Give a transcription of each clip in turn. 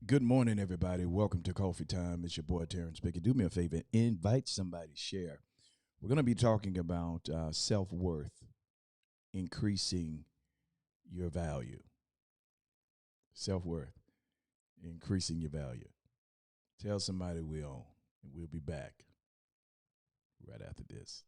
Good morning, everybody. Welcome to Coffee Time. It's your boy Terrence Pickett. Do me a favor, invite somebody, share. We're going to be talking about self worth, increasing your value. Self worth, increasing your value. Tell somebody we're on, and we'll be back right after this.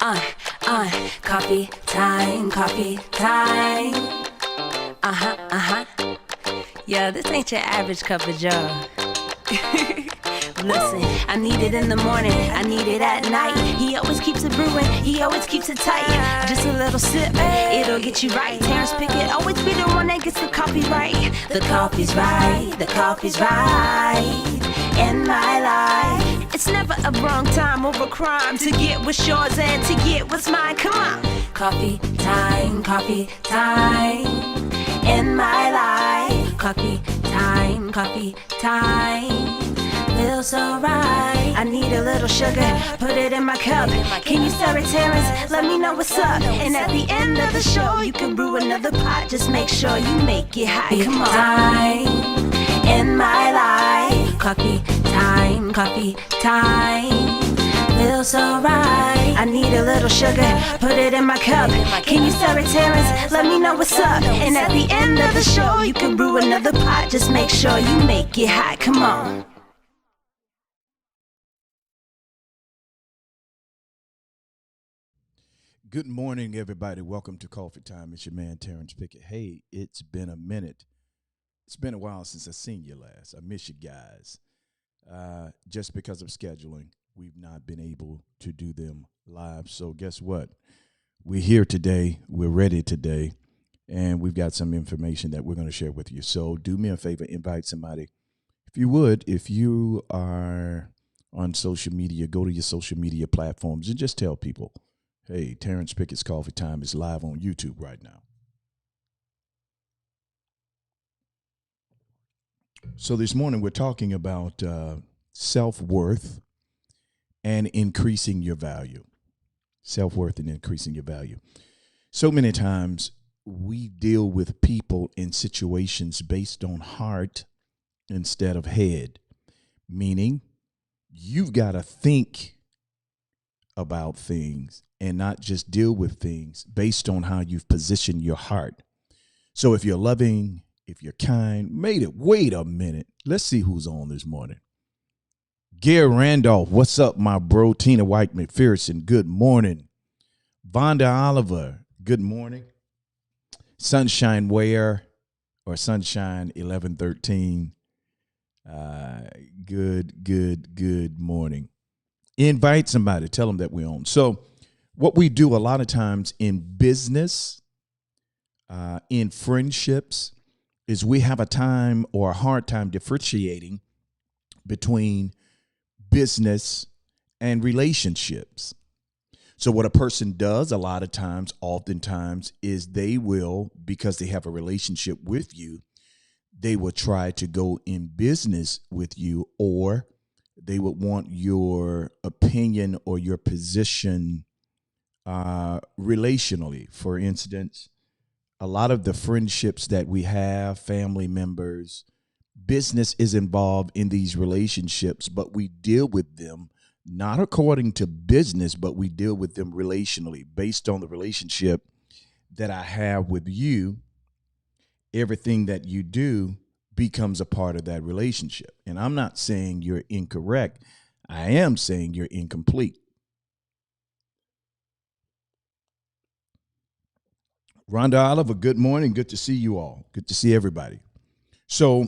Uh, uh, coffee time, coffee time. Yeah, this ain't your average cup of joe. Listen, I need it in the morning, I need it at night. He always keeps it brewing, he always keeps it tight. Just a little sip, it'll get you right. Terrence Pickett always be the one that gets the coffee right. The coffee's right, the coffee's right in my life. It's never a wrong time or a crime to get what's yours and to get what's mine. Come on. Coffee time in my life. Coffee time. Feels so right. I need a little sugar, put it in my cup. Can you stir it, Terrence? Let me know what's up. And at the end of the show, you can brew another pot. Just make sure you make it hot. Come on. Time in my life. Coffee time. Feels so right. I need a little sugar, put it in my cup. Can you stir it, Terrence? Let me know what's up. And at the end of the show, you can brew another pot. Just make sure you make it hot. Come on. Good morning, everybody. Welcome to Coffee Time. It's your man, Terrence Pickett. Hey, it's been a minute. It's been a while since I seen you last. I miss you guys. Just because of scheduling, we've not been able to do them live. So guess what? We're here today. We're ready today. And we've got some information that we're going to share with you. So do me a favor, invite somebody. If you would, if you are on social media, go to your social media platforms and just tell people, hey, Terrence Pickett's Coffee Time is live on YouTube right now. So this morning we're talking about self-worth and increasing your value. Self-worth and increasing your value. So many times we deal with people in situations based on heart instead of head, meaning you've got to think about things and not just deal with things based on how you've positioned your heart. So if you're loving, if you're kind, wait a minute. Let's see who's on this morning. Gary Randolph, what's up, my bro? Tina White McPherson, good morning. Rhonda Oliver, good morning. Sunshine Ware or Sunshine 1113, good morning. Invite somebody, tell them that we're on. So what we do a lot of times in business, in friendships, is we have a time or a hard time differentiating between business and relationships. So what a person does a lot of times, oftentimes, is they will, because they have a relationship with you, they will try to go in business with you, or they would want your opinion or your position relationally. For instance, a lot of the friendships that we have, family members, business is involved in these relationships, but we deal with them not according to business, but we deal with them relationally based on the relationship that I have with you. Everything that you do becomes a part of that relationship. And I'm not saying you're incorrect. I am saying you're incomplete. Rhonda Oliver, good morning. Good to see you all. Good to see everybody. So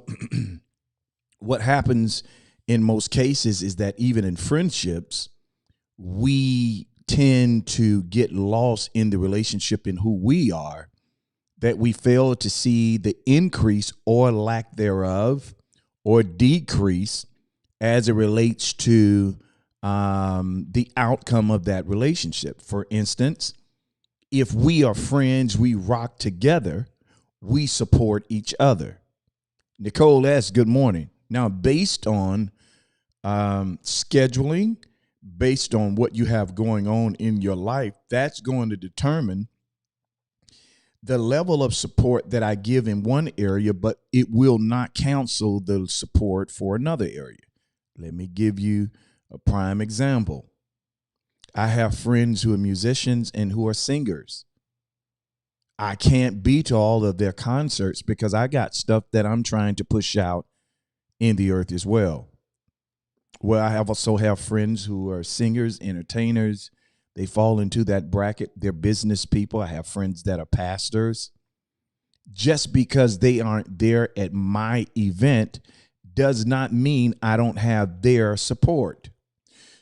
what happens in most cases is that even in friendships, we tend to get lost in the relationship in who we are, that we fail to see the increase or lack thereof or decrease as it relates to the outcome of that relationship. For instance, if we are friends, we rock together, we support each other. Nicole S., good morning. Now, based on scheduling, based on what you have going on in your life, that's going to determine the level of support that I give in one area, but it will not cancel the support for another area. Let me give you a prime example. I have friends who are musicians and who are singers. I can't be to all of their concerts because I got stuff that I'm trying to push out in the earth as well. Well, I also have friends who are singers, entertainers. They fall into that bracket. They're business people. I have friends that are pastors. Just because they aren't there at my event does not mean I don't have their support.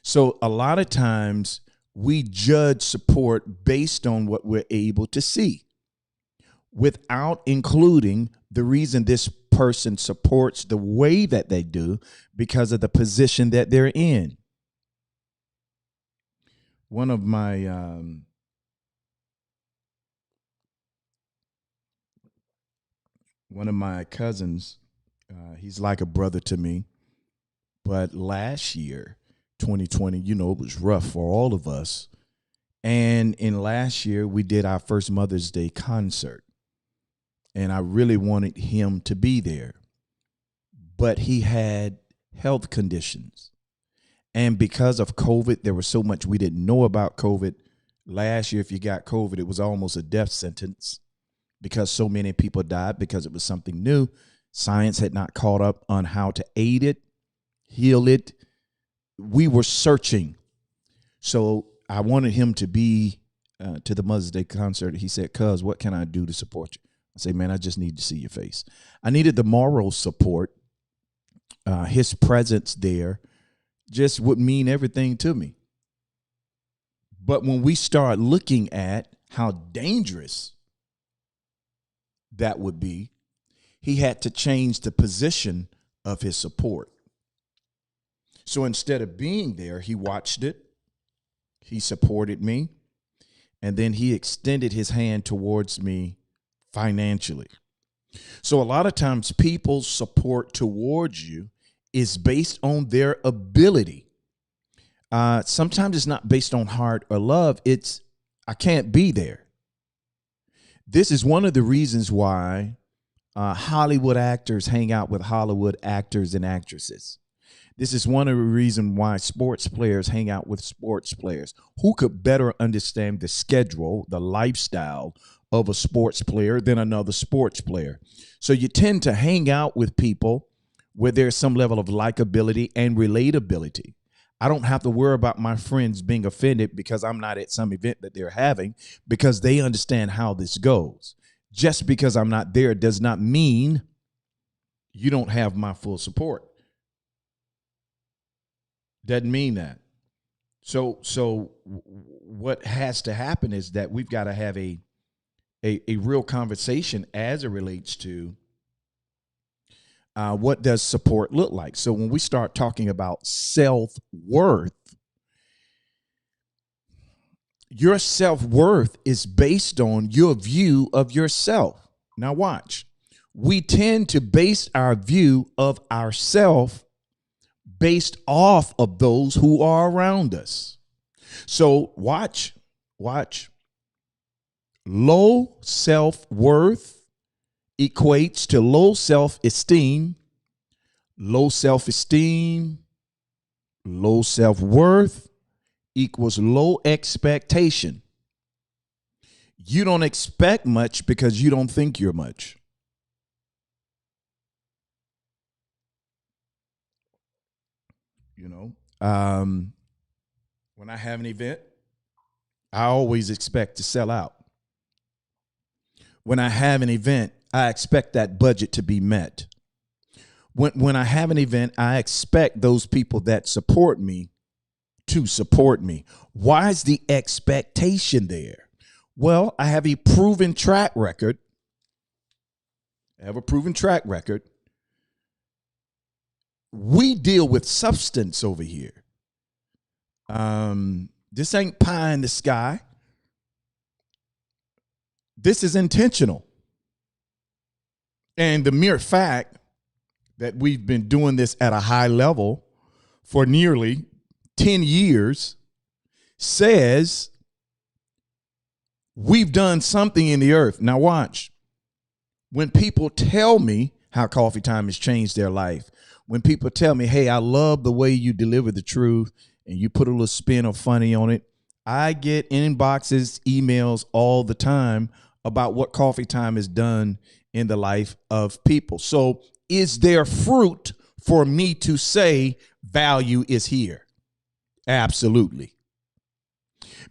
So a lot of times we judge support based on what we're able to see, without including the reason this person supports the way that they do because of the position that they're in. One of my cousins, he's like a brother to me, but last year, 2020, it was rough for all of us. And in last year, we did our first Mother's Day concert. And I really wanted him to be there. But he had health conditions. And because of COVID, there was so much we didn't know about COVID. Last year, if you got COVID, it was almost a death sentence because so many people died because it was something new. Science had not caught up on how to aid it, heal it. We were searching. So I wanted him to be to the Mother's Day concert. He said, "Cuz, what can I do to support you?" I say, "Man, I just need to see your face." I needed the moral support. His presence there just would mean everything to me. But when we start looking at how dangerous that would be, he had to change the position of his support. So instead of being there, he watched it, he supported me, and then he extended his hand towards me financially. So a lot of times people's support towards you is based on their ability. Sometimes it's not based on heart or love. It's, I can't be there. This is one of the reasons why Hollywood actors hang out with Hollywood actors and actresses. This is one of the reasons why sports players hang out with sports players. Who could better understand the schedule, the lifestyle of a sports player than another sports player? So you tend to hang out with people where there's some level of likability and relatability. I don't have to worry about my friends being offended because I'm not at some event that they're having, because they understand how this goes. Just because I'm not there does not mean you don't have my full support. Doesn't mean that. So what has to happen is that we've got to have a real conversation as it relates to what does support look like. So when we start talking about self-worth, your self-worth is based on your view of yourself. Now watch. We tend to base our view of ourself based off of those who are around us. So watch. Low self-worth equates to low self-esteem. Low self-esteem, low self-worth equals low expectation. You don't expect much because you don't think you're much. When I have an event, I always expect to sell out. When I have an event, I expect that budget to be met. When I have an event, I expect those people that support me to support me. Why is the expectation there? Well, I have a proven track record. We deal with substance over here. This ain't pie in the sky. This is intentional. And the mere fact that we've been doing this at a high level for nearly 10 years says we've done something in the earth. Now watch. When people tell me how Coffee Time has changed their life, when people tell me, hey, I love the way you deliver the truth and you put a little spin of funny on it, I get inboxes, emails all the time about what Coffee Time has done in the life of people. So is there fruit for me to say value is here? Absolutely.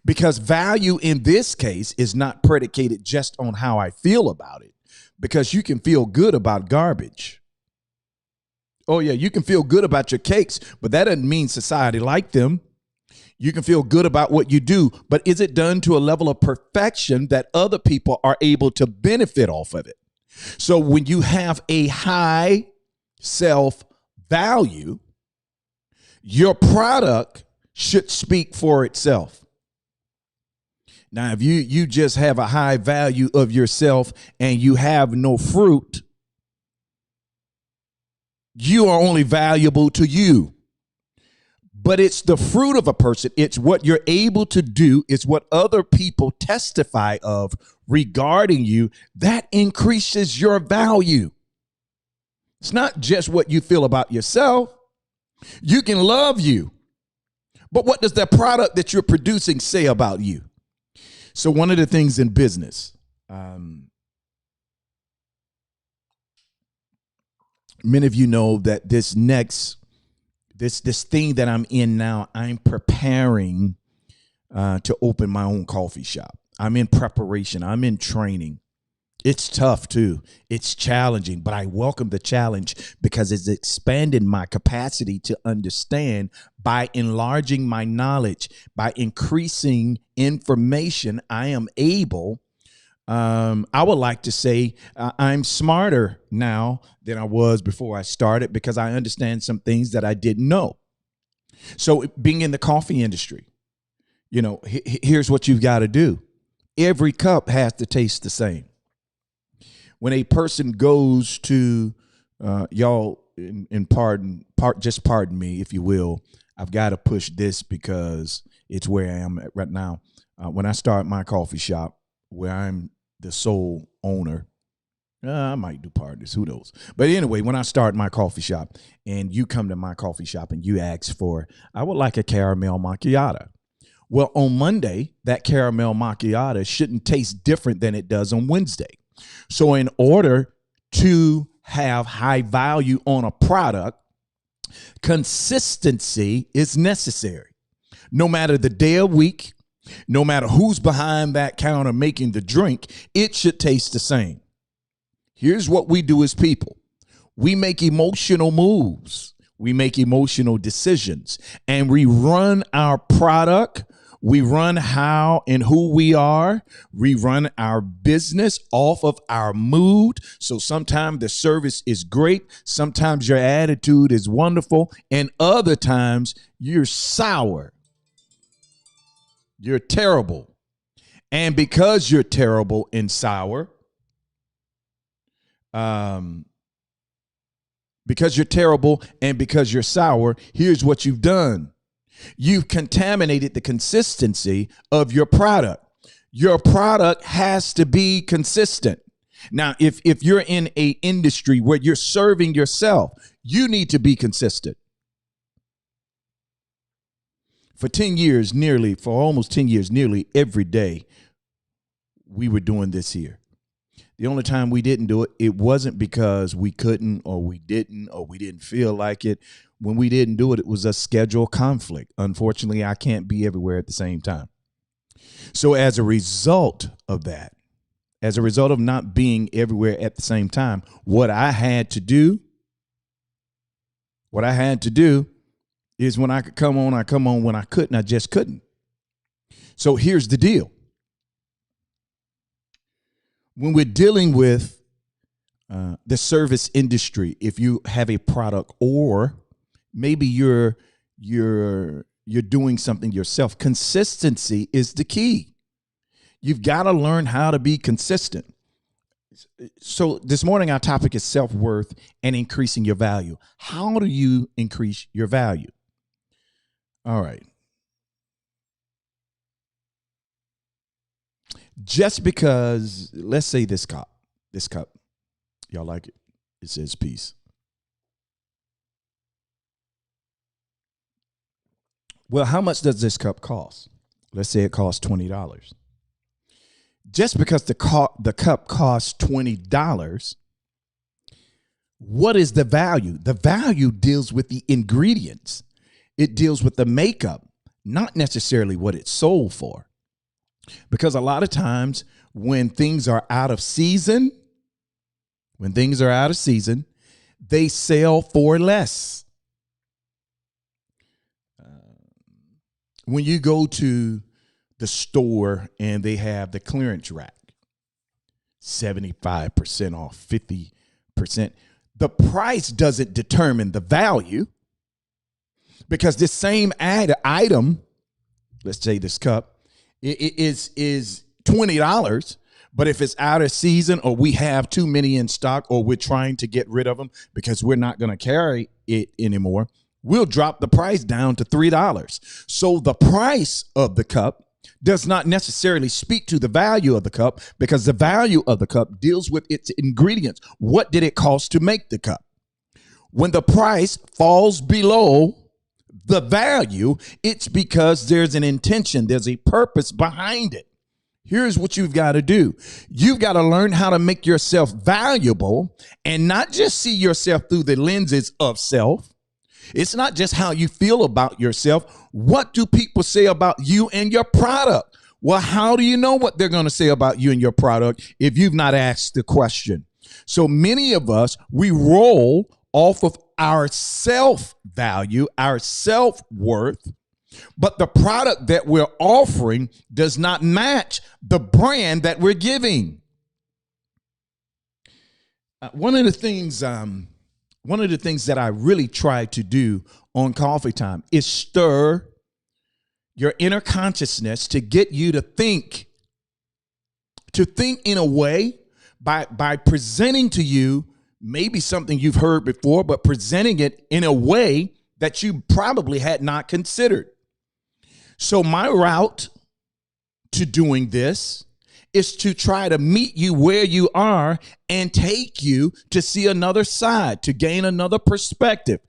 Because value in this case is not predicated just on how I feel about it, because you can feel good about garbage. Oh, yeah, you can feel good about your cakes, but that doesn't mean society liked them. You can feel good about what you do, but is it done to a level of perfection that other people are able to benefit off of it? So when you have a high self-value, your product should speak for itself. Now, if you just have a high value of yourself and you have no fruit, you are only valuable to you. But it's the fruit of a person. It's what you're able to do. It's what other people testify of regarding you that increases your value. It's not just what you feel about yourself. You can love you, but what does the product that you're producing say about you? So one of the things in business, many of you know that this thing that I'm in now, I'm preparing to open my own coffee shop. I'm in preparation. I'm in training. It's tough too. It's challenging, but I welcome the challenge because it's expanded my capacity to understand by enlarging my knowledge, by increasing information. I am able, I would like to say I'm smarter now than I was before I started because I understand some things that I didn't know. So being in the coffee industry, you know, here's what you've got to do. Every cup has to taste the same. When a person goes to y'all, just pardon me, if you will, I've got to push this because it's where I am at right now. When I start my coffee shop, where I'm the sole owner, I might do partners, who knows? But anyway, when I start my coffee shop and you come to my coffee shop and you ask for, I would like a caramel macchiato. Well, on Monday, that caramel macchiato shouldn't taste different than it does on Wednesday. So in order to have high value on a product, consistency is necessary. No matter the day of week, no matter who's behind that counter making the drink, it should taste the same. Here's what we do as people. We make emotional moves. We make emotional decisions, and we run our product. We run how and who we are. We run our business off of our mood. So sometimes the service is great. Sometimes your attitude is wonderful. And other times you're sour. You're terrible. And because you're terrible and sour, because you're terrible and because you're sour, here's what you've done. You've contaminated the consistency of your product. Your product has to be consistent. Now, if you're in an industry where you're serving yourself, you need to be consistent. For almost 10 years, nearly every day, we were doing this here. The only time we didn't do it, it wasn't because we couldn't or we didn't feel like it. When we didn't do it, it was a schedule conflict. Unfortunately, I can't be everywhere at the same time. So as a result of that, as a result of not being everywhere at the same time, what I had to do is when I could come on, I come on. When I couldn't, I just couldn't. So here's the deal. When we're dealing with the service industry, if you have a product or maybe you're doing something yourself, consistency is the key. You've got to learn how to be consistent. So this morning, our topic is self-worth and increasing your value. How do you increase your value? All right. Just because, let's say this cup, y'all like it? It says peace. Well, how much does this cup cost? Let's say it costs $20. Just because the cup costs $20, what is the value? The value deals with the ingredients. It deals with the makeup, not necessarily what it's sold for. Because a lot of times when things are out of season, they sell for less. When you go to the store and they have the clearance rack, 75% off, 50%, the price doesn't determine the value, because this same item, let's say this cup, it is $20, but if it's out of season or we have too many in stock or we're trying to get rid of them because we're not going to carry it anymore, we'll drop the price down to $3. So the price of the cup does not necessarily speak to the value of the cup, because the value of the cup deals with its ingredients. What did it cost to make the cup? When the price falls below the value, it's because there's an intention, there's a purpose behind it. Here's what you've got to do. You've got to learn how to make yourself valuable and not just see yourself through the lenses of self. It's not just how you feel about yourself. What do people say about you and your product? Well, how do you know what they're going to say about you and your product if you've not asked the question? So many of us, we roll off of our self-value, our self-worth, but the product that we're offering does not match the brand that we're giving. One of the things that I really try to do on Coffee Time is stir your inner consciousness to get you to think in a way by presenting to you maybe something you've heard before, but presenting it in a way that you probably had not considered. So my route to doing this is to try to meet you where you are and take you to see another side, to gain another perspective.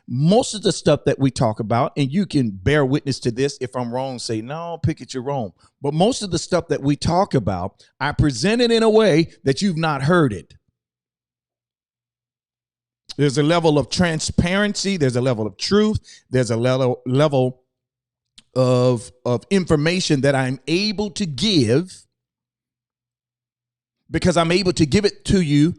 Most of the stuff that we talk about, and you can bear witness to this, if I'm wrong, say, no, Pickett, you're wrong. But most of the stuff that we talk about, I present it in a way that you've not heard it. There's a level of transparency. There's a level of truth. There's a level of information that I'm able to give, because I'm able to give it to you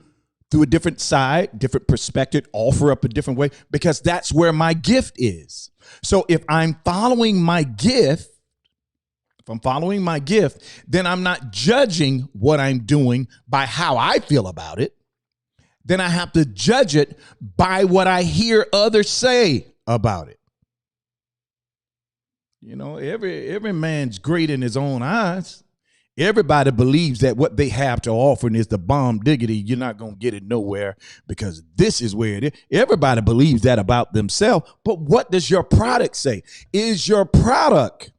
through a different side, different perspective, offer up a different way, because that's where my gift is. So if I'm following my gift, then I'm not judging what I'm doing by how I feel about it. Then I have to judge it by what I hear others say about it. You know, every man's great in his own eyes. Everybody believes that what they have to offer is the bomb diggity. You're not going to get it nowhere because this is where it is. Everybody believes that about themselves. But what does your product say? Is your product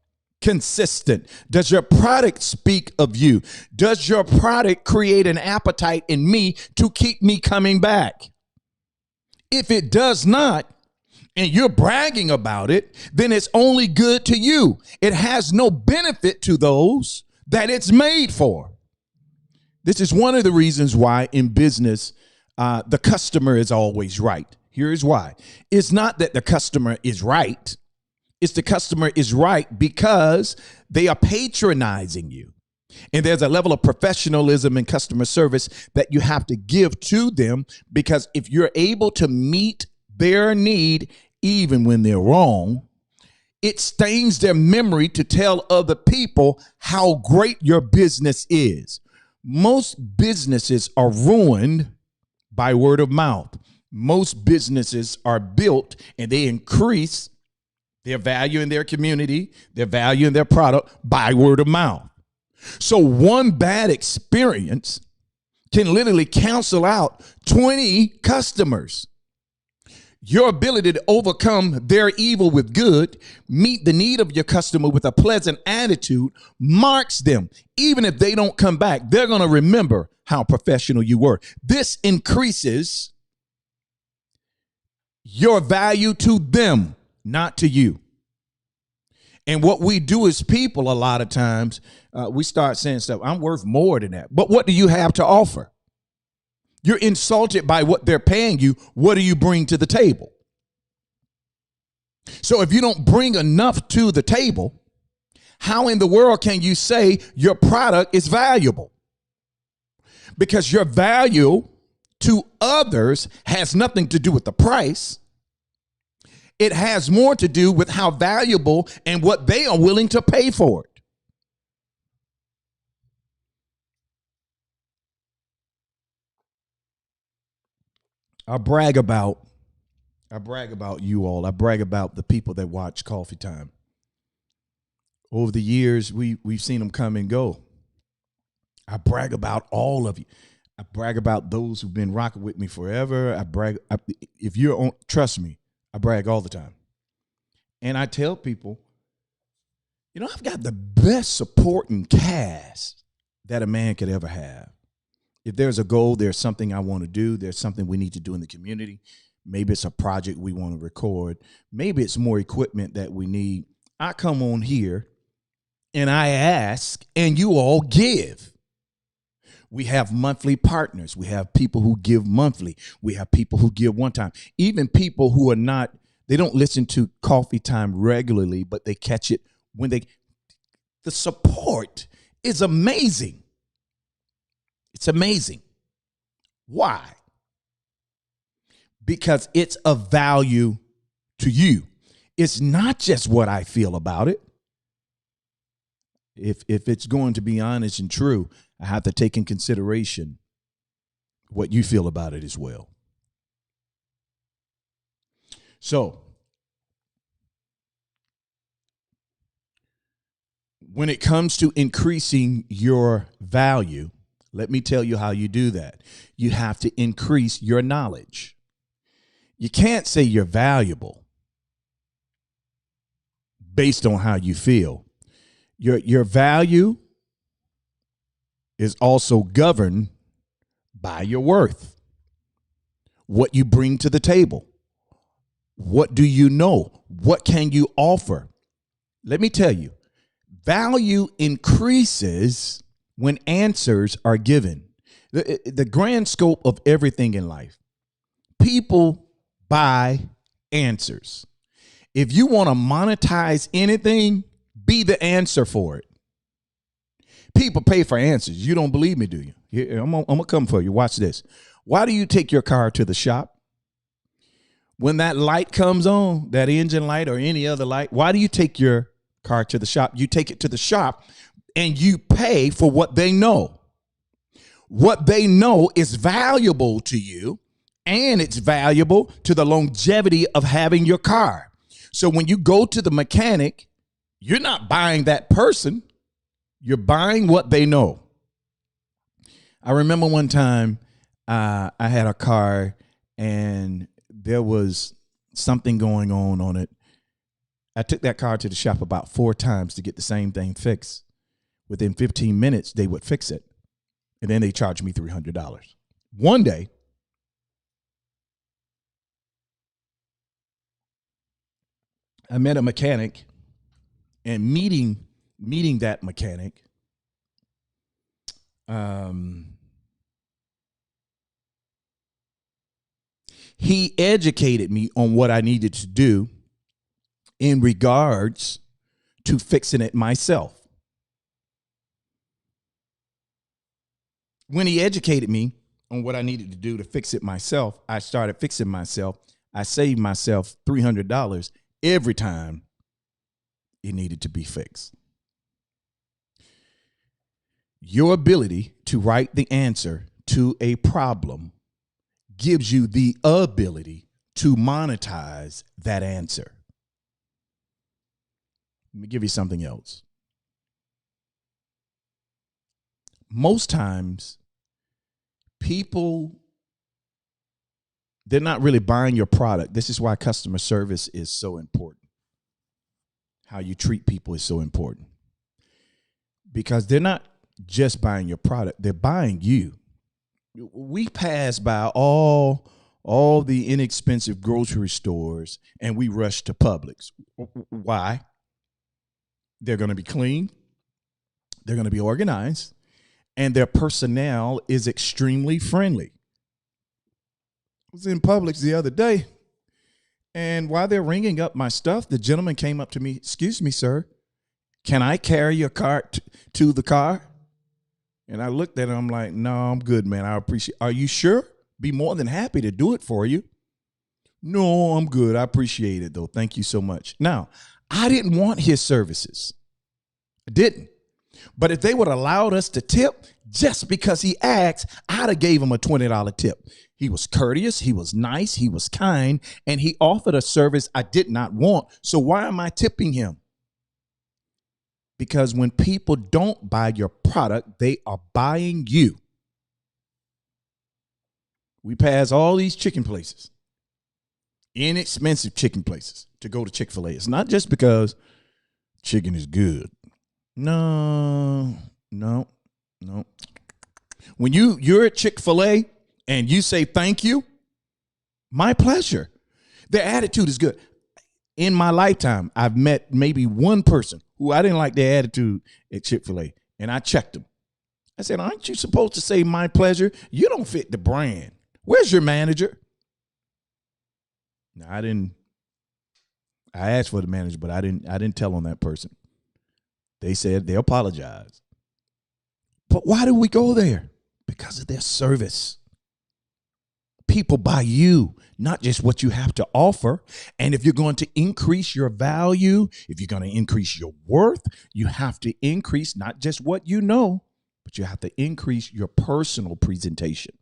consistent? Does your product speak of you? Does your product create an appetite in me to keep me coming back? If it does not, and you're bragging about it, then it's only good to you. It has no benefit to those that it's made for. This is one of the reasons why in business, the customer is always right. Here's why. It's not that the customer is right. It's the customer is right because they are patronizing you. And there's a level of professionalism and customer service that you have to give to them, because if you're able to meet their need, even when they're wrong, it stains their memory to tell other people how great your business is. Most businesses are ruined by word of mouth. Most businesses are built and they increase their value in their community, their value in their product by word of mouth. So one bad experience can literally cancel out 20 customers. Your ability to overcome their evil with good, meet the need of your customer with a pleasant attitude, marks them. Even if they don't come back, they're going to remember how professional you were. This increases your value to them, not to you. And what we do as people, a lot of times, we start saying stuff, I'm worth more than that. But what do you have to offer? You're insulted by what they're paying you. What do you bring to the table? So if you don't bring enough to the table, how in the world can you say your product is valuable? Because your value to others has nothing to do with the price. It has more to do with how valuable and what they are willing to pay for it. I brag about you all. I brag about the people that watch Coffee Time. Over the years, we've seen them come and go. I brag about all of you. I brag about those who've been rocking with me forever. If you're on, trust me, I brag all the time. And I tell people, I've got the best supporting cast that a man could ever have. If there's a goal, there's something I want to do, there's something we need to do in the community. Maybe it's a project we want to record. Maybe it's more equipment that we need. I come on here and I ask, and you all give. We have monthly partners. We have people who give monthly. We have people who give one time. Even people who are not, they don't listen to Coffee Time regularly, but they catch it when the support is amazing. It's amazing. Why? Because it's of value to you. It's not just what I feel about it. If it's going to be honest and true, I have to take in consideration what you feel about it as well. So, when it comes to increasing your value, let me tell you how you do that. You have to increase your knowledge. You can't say you're valuable based on how you feel. Your value is also governed by your worth. What you bring to the table. What do you know? What can you offer? Let me tell you, value increases when answers are given. The grand scope of everything in life. People buy answers. If you want to monetize anything, be the answer for it. People pay for answers. You don't believe me, do you? Here, I'm gonna come for you. Watch this. Why do you take your car to the shop? When that light comes on, that engine light or any other light, why do you take your car to the shop? You take it to the shop and you pay for what they know. What they know is valuable to you, and it's valuable to the longevity of having your car. So when you go to the mechanic, you're not buying that person. You're buying what they know. I remember one time I had a car and there was something going on it. I took that car to the shop about 4 times to get the same thing fixed. Within 15 minutes, they would fix it. And then they charged me $300. One day, I met a mechanic, and meeting that mechanic, he educated me on what I needed to do in regards to fixing it myself. When he educated me on what I needed to do to fix it myself, I started fixing myself. I saved myself $300 every time it needed to be fixed. Your ability to write the answer to a problem gives you the ability to monetize that answer. Let me give you something else. most times people, they're not really buying your product. This is why customer service is so important. How you treat people is so important. Because they're not just buying your product, they're buying you. We pass by all the inexpensive grocery stores and we rush to Publix. Why? They're going to be clean, they're going to be organized, and their personnel is extremely friendly. I was in Publix the other day, and while they're ringing up my stuff, the gentleman came up to me, "Excuse me, sir, can I carry your cart to the car?" And I looked at him, I'm like, "No, I'm good, man. I appreciate." "Are you sure?" "Be more than happy to do it for you." "No, I'm good. I appreciate it, though. Thank you so much." Now, I didn't want his services. I didn't. But if they would have allowed us to tip just because he asked, I'd have gave him a $20 tip. He was courteous, he was nice, he was kind, and he offered a service I did not want. So why am I tipping him? Because when people don't buy your product, they are buying you. We pass all these chicken places, inexpensive chicken places, to go to Chick-fil-A. It's not just because chicken is good. No. When you're at Chick-fil-A and you say thank you, my pleasure. Their attitude is good. In my lifetime, I've met maybe one person who I didn't like their attitude at Chick-fil-A, and I checked them. I said, "Aren't you supposed to say my pleasure? You don't fit the brand. Where's your manager?" Now, I asked for the manager, but I didn't tell on that person. They said they apologized. But why do we go there? Because of their service. People buy you, not just what you have to offer. And if you're going to increase your value, if you're going to increase your worth, you have to increase not just what you know, but you have to increase your personal presentation.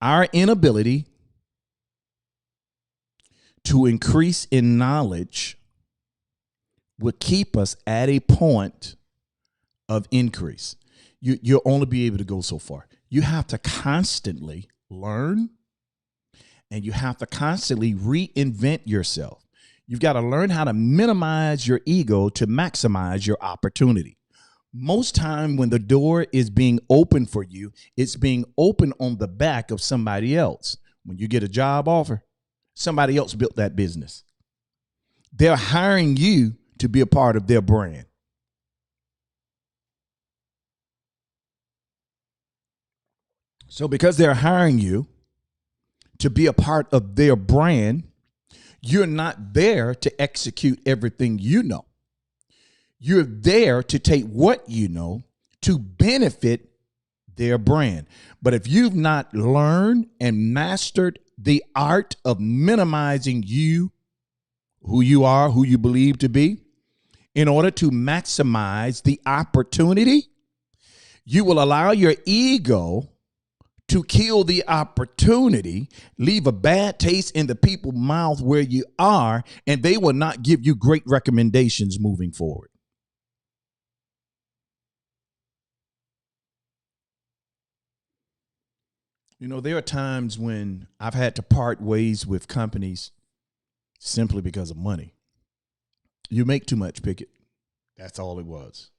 Our inability to increase in knowledge will keep us at a point of increase. You'll only be able to go so far. You have to constantly learn, and you have to constantly reinvent yourself. You've got to learn how to minimize your ego to maximize your opportunity. Most time when the door is being open for you, it's being open on the back of somebody else. When you get a job offer, somebody else built that business. They're hiring you to be a part of their brand. So because they're hiring you to be a part of their brand, you're not there to execute everything you know. You're there to take what you know to benefit their brand. But if you've not learned and mastered the art of minimizing you, who you are, who you believe to be, in order to maximize the opportunity, you will allow your ego to kill the opportunity, leave a bad taste in the people's mouth where you are, and they will not give you great recommendations moving forward. You know, there are times when I've had to part ways with companies simply because of money. You make too much, Pickett. That's all it was.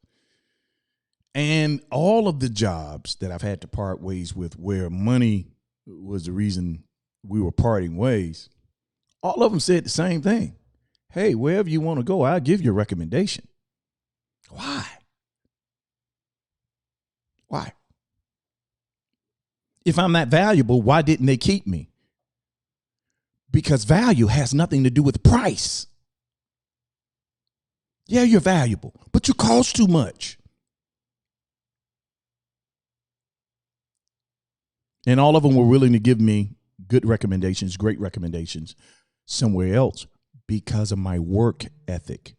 And all of the jobs that I've had to part ways with where money was the reason we were parting ways, all of them said the same thing. Hey, wherever you want to go, I'll give you a recommendation. Why? Why? If I'm that valuable, why didn't they keep me? Because value has nothing to do with price. Yeah, you're valuable, but you cost too much. And all of them were willing to give me good recommendations, great recommendations somewhere else because of my work ethic.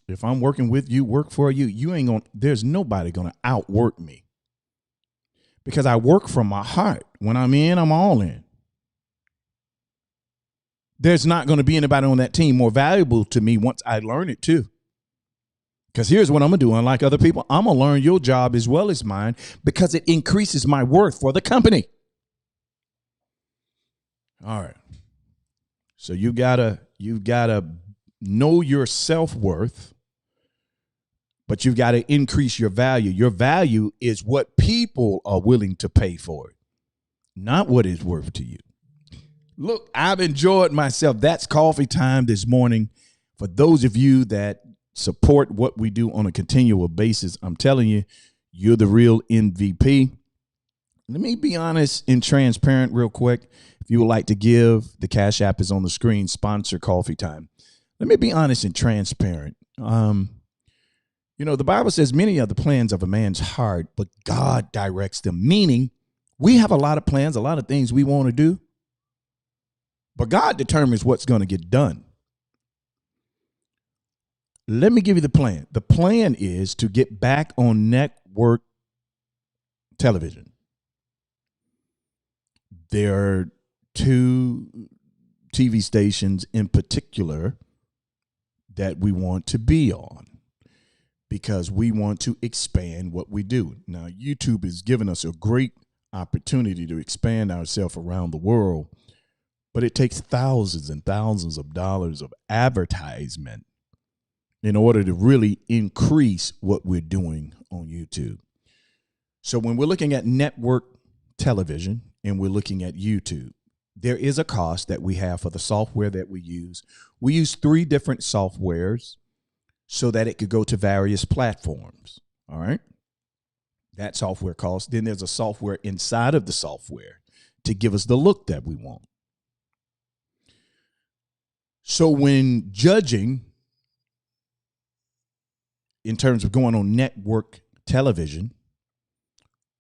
If I'm working with you, work for you, there's nobody going to outwork me. because I work from my heart. When I'm in, I'm all in. There's not going to be anybody on that team more valuable to me once I learn it too. Because here's what I'm going to do. Unlike other people, I'm going to learn your job as well as mine because it increases my worth for the company. All right. So you gotta know your self-worth, but you've got to increase your value. Your value is what people are willing to pay for it, not what it's worth to you. Look, I've enjoyed myself. That's coffee time this morning. For those of you that support what we do on a continual basis, I'm telling you, you're the real MVP. Let me be honest and transparent real quick. If you would like to give, the Cash App is on the screen, sponsor Coffee Time. Let me be honest and transparent. The Bible says many are the plans of a man's heart, but God directs them, meaning we have a lot of plans, a lot of things we want to do, but God determines what's going to get done. Let me give you the plan. The plan is to get back on network television. There are 2 TV stations in particular that we want to be on because we want to expand what we do. Now, YouTube has given us a great opportunity to expand ourselves around the world, but it takes thousands and thousands of dollars of advertisement in order to really increase what we're doing on YouTube. So when we're looking at network television and we're looking at YouTube, there is a cost that we have for the software that we use. We use 3 different softwares so that it could go to various platforms. All right. That software cost. Then there's a software inside of the software to give us the look that we want. So when judging in terms of going on network television,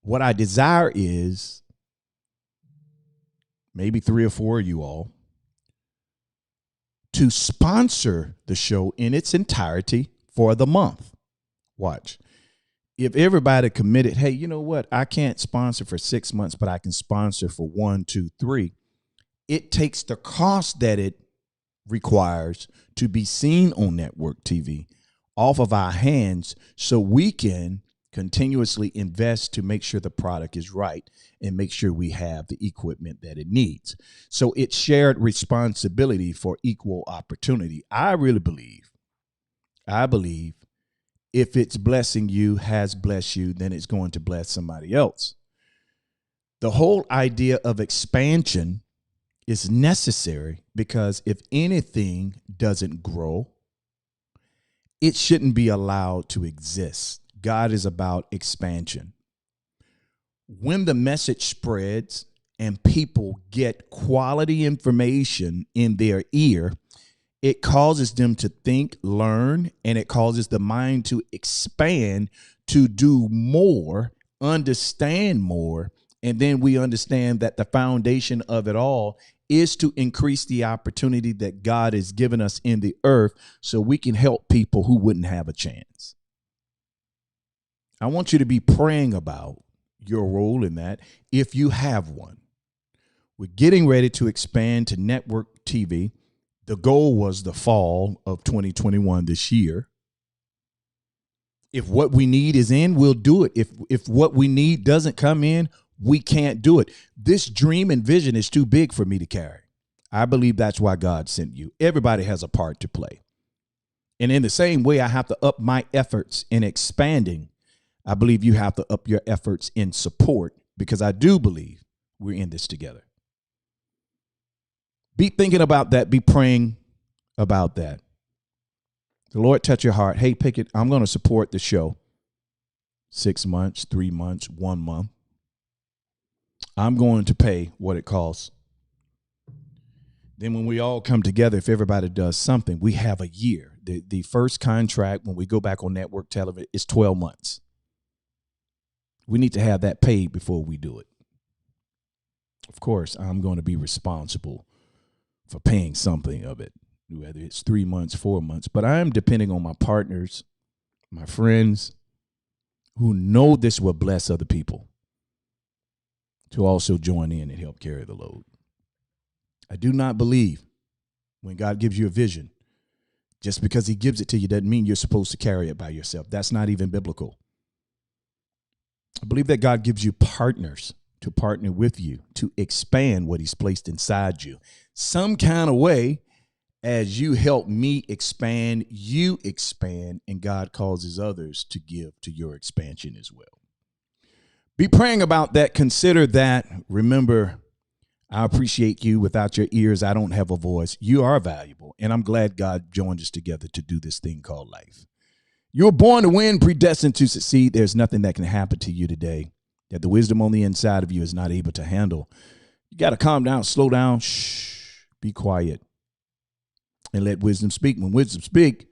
what I desire is maybe 3 or 4 of you all to sponsor the show in its entirety for the month. Watch. If everybody committed, hey, you know what? I can't sponsor for 6 months, but I can sponsor for 1, 2, 3. It takes the cost that it requires to be seen on network TV off of our hands so we can continuously invest to make sure the product is right and make sure we have the equipment that it needs. So it's shared responsibility for equal opportunity. I believe if it's blessing you, has blessed you, then it's going to bless somebody else. The whole idea of expansion is necessary because if anything doesn't grow, it shouldn't be allowed to exist. God is about expansion. When the message spreads and people get quality information in their ear, it causes them to think, learn, and it causes the mind to expand, to do more, understand more. And then we understand that the foundation of it all is to increase the opportunity that God has given us in the earth so we can help people who wouldn't have a chance. I want you to be praying about your role in that if you have one. We're getting ready to expand to network TV. The goal was the fall of 2021 this year. If what we need is in, we'll do it. If what we need doesn't come in, we can't do it. This dream and vision is too big for me to carry. I believe that's why God sent you. Everybody has a part to play. And in the same way, I have to up my efforts in expanding. I believe you have to up your efforts in support because I do believe we're in this together. Be thinking about that. Be praying about that. The Lord touch your heart. Hey, Pickett, I'm going to support the show. 6 months, 3 months, 1 month. I'm going to pay what it costs. Then when we all come together, if everybody does something, we have a year. The first contract, when we go back on network television, is 12 months. We need to have that paid before we do it. Of course, I'm going to be responsible for paying something of it, whether it's 3 months, 4 months. But I am depending on my partners, my friends, who know this will bless other people. to also join in and help carry the load. I do not believe when God gives you a vision, just because he gives it to you doesn't mean you're supposed to carry it by yourself. That's not even biblical. I believe that God gives you partners to partner with you to expand what he's placed inside you. Some kind of way, as you help me expand, you expand, and God causes others to give to your expansion as well. Be praying about that. Consider that. Remember, I appreciate you. Without your ears, I don't have a voice. You are valuable, and I'm glad God joined us together to do this thing called life. You're born to win, predestined to succeed. There's nothing that can happen to you today that the wisdom on the inside of you is not able to handle. You got to calm down, slow down, be quiet, and let wisdom speak. When wisdom speak,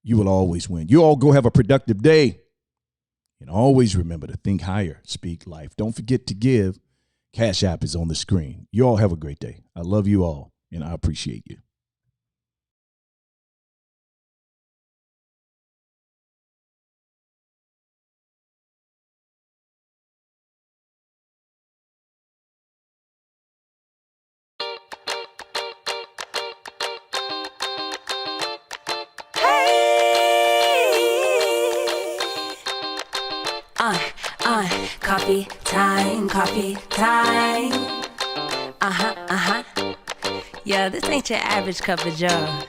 you will always win. You all go have a productive day, and always remember to think higher, speak life. Don't forget to give. Cash App is on the screen. You all have a great day. I love you all, and I appreciate you. Coffee time, coffee time. Yeah, this ain't your average cup of joe.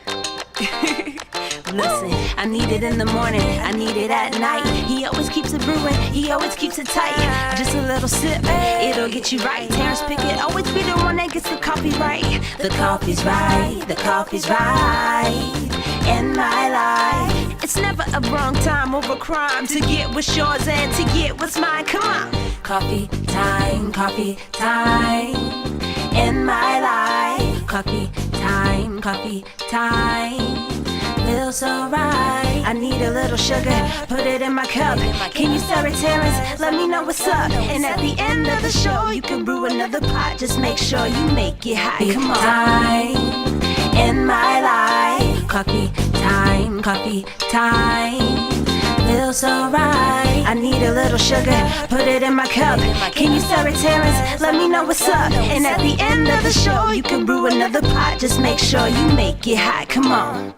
Listen, I need it in the morning, I need it at night. He always keeps it brewing, he always keeps it tight. Just a little sip, it'll get you right. Terrence Pickett always be the one that gets the coffee right. The coffee's right, the coffee's right in my life. It's never a wrong time over crime to get what's yours and to get what's mine. Come on. Coffee time in my life. Coffee time feels so right. I need a little sugar, put it in my cup. Can you serve it, Terrence? Let me know what's up. And at the end of the show, you can brew another pot. Just make sure you make it hot. Come on. Time in my life. Coffee time feels so right. I need a little sugar, put it in my cup. Can you serve it, Terrence? Let me know what's up. And at the end of the show, you can brew another pot. Just make sure you make it hot. Come on.